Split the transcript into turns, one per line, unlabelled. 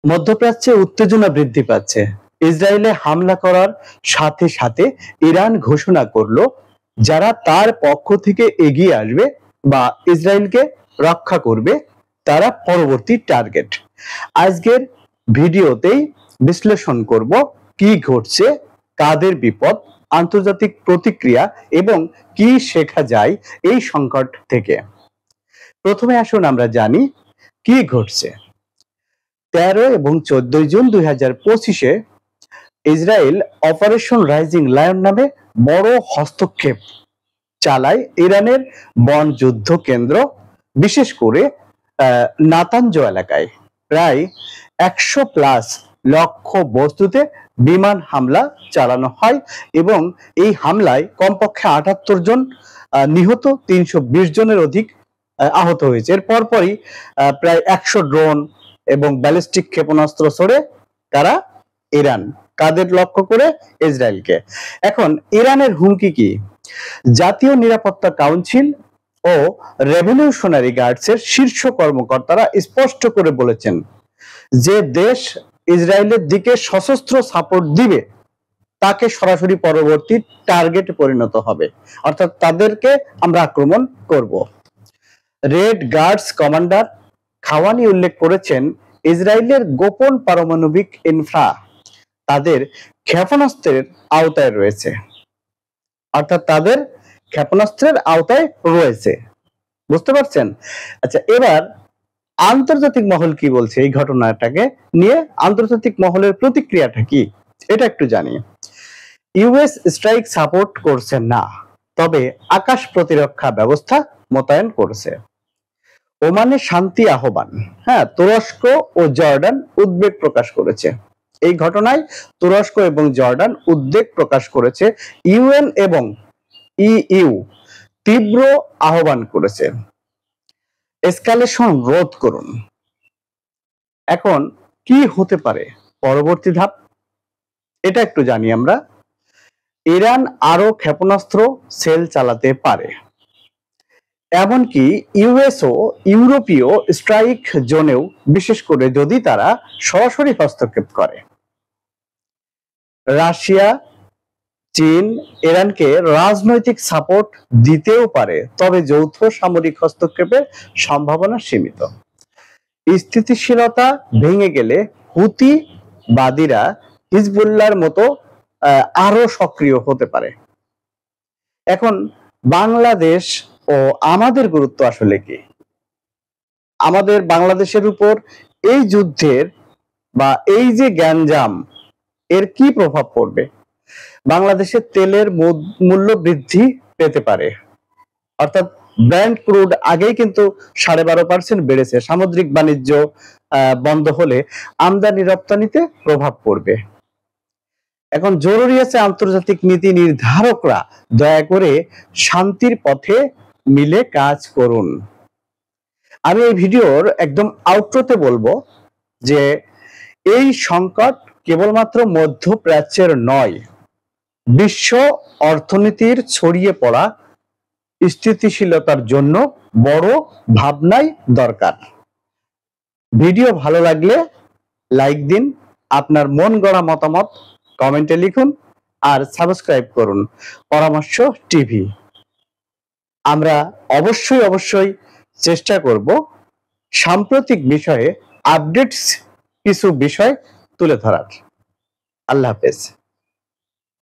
মধ্যপ্রাচ্যে উত্তেজনা বৃদ্ধি পাচ্ছে। ইসরায়েলে হামলা করার সাথে সাথে ইরান ঘোষণা করলো যারা তার পক্ষ থেকে এগিয়ে আসবে বা ইসরায়েলকে রক্ষা করবে তারা পরবর্তী টার্গেট। আজকের ভিডিওতেই বিশ্লেষণ করব কি ঘটছে, কাদের বিপদ, আন্তর্জাতিক প্রতিক্রিয়া এবং কি শেখা যায় এই সংকট থেকে। প্রথমে আসুন আমরা জানি কি ঘটছে। 13 এবং 14 জুন 2025-এ ইসরায়েল অপারেশন রাইজিং লায়ন নামে বড় হস্তক্ষেপ চালায় ইরানের বন যুদ্ধ কেন্দ্র, বিশেষ করে নাতানজ এলাকায়। প্রায় 100+ লক্ষ্য বস্তুতে বিমান হামলা চালানো হয় এবং এই হামলায় কমপক্ষে 78 জন নিহত, 320 জনের অধিক আহত হয়েছে। এর পরপরই প্রায় 100 ড্রোন এবং ব্যালিস্টিক ক্ষেপণাস্ত্র ছড়ে তারা ইরান, কাদের লক্ষ্য করে? ইসরায়েলকে। এখন ইরানের হুমকি কি? জাতীয় নিরাপত্তা কাউন্সিল ও রেভলিউশনারি গার্ডসের শীর্ষ কর্মকর্তারা স্পষ্ট করে বলেছেন যে দেশ ইসরায়েলের দিকে সশস্ত্র সাপোর্ট দিবে তাকে সরাসরি পরবর্তী টার্গেটে পরিণত হবে, অর্থাৎ তাদেরকে আমরা আক্রমণ করব। রেড গার্ডস কমান্ডার খাওয়ানি উল্লেখ করেছেন ইসরায়েলের গোপন পারমাণবিক ইনফ্রা তাদের ক্ষেপণাস্ত্রের আওতায় রয়েছে, অর্থাৎ তাদের ক্ষেপণাস্ত্রের আওতায় রয়েছে। বুঝতে পারছেন? আচ্ছা, এবার আন্তর্জাতিক মহল কি বলছে এই ঘটনাটাকে নিয়ে? আন্তর্জাতিক মহলের প্রতিক্রিয়াটা কি এটা একটু জানি। ইউএস স্ট্রাইক সাপোর্ট করছে না, তবে আকাশ প্রতিরক্ষা ব্যবস্থা মোতায়েন করছে। ওমানে শান্তি আহ্বান। হ্যাঁ, তুরস্ক ও জর্ডান উদ্বেগ প্রকাশ করেছে। এই ঘটনায় তুরস্ক এবং জর্ডান উদ্বেগ প্রকাশ করেছে। ইউএন এবং ইইউ তীব্র আহ্বান করেছে এসকালেশন রোধ করুন। এখন কি হতে পারে পরবর্তী ধাপ এটা একটু জানি আমরা। ইরান আরো ক্ষেপণাস্ত্র সেল চালাতে পারে, এমনকি ইউএসও ইউরোপীয় স্ট্রাইক জোনেও, বিশেষ করে যদি তারা সরাসরি হস্তক্ষেপ করে। রাশিয়া, চীন ইরানকে রাজনৈতিক সাপোর্ট দিতেও পারে, তবে যৌথ সামরিক হস্তক্ষেপের সম্ভাবনা সীমিত। স্থিতিশীলতা ভেঙে গেলে হুতিবাদীরা হিজবুল্লাহর মতো আরো সক্রিয় হতে পারে। এখন বাংলাদেশ ও আমাদের গুরুত্ব আসলে কি? আমাদের বাংলাদেশের উপর এই যুদ্ধের বা এই যে গ্যাঞ্জাম এর কি প্রভাব পড়বে? বাংলাদেশের তেলের মূল্য বৃদ্ধি পেতে পারে, অর্থাৎ ব্র্যান্ড ক্রুড আগেই কিন্তু 12.5% বেড়েছে। সামুদ্রিক বাণিজ্য বন্ধ হলে আমদানি রপ্তানিতে প্রভাব পড়বে। এখন জরুরি আছে আন্তর্জাতিক নীতি নির্ধারকরা দয়া করে শান্তির পথে মিলে কাজ করুন। আমি এই ভিডিওর একদম আউটরোতে বলবো যে এই সংকট কেবলমাত্র মধ্যপ্রাচ্যের নয়, বিশ্ব অর্থনীতির ছড়িয়ে পড়া স্থিতিশীলতার জন্য বড় ভাবনাই দরকার। ভিডিও ভালো লাগলে লাইক দিন, আপনার মন গড়া মতামত কমেন্টে লিখুন আর সাবস্ক্রাইব করুন পরামর্শ টিভি। আমরা অবশ্যই চেষ্টা করব সাম্প্রতিক বিষয়ে আপডেটস কিছু বিষয় তুলে ধরার। আল্লাহ হাফেজ।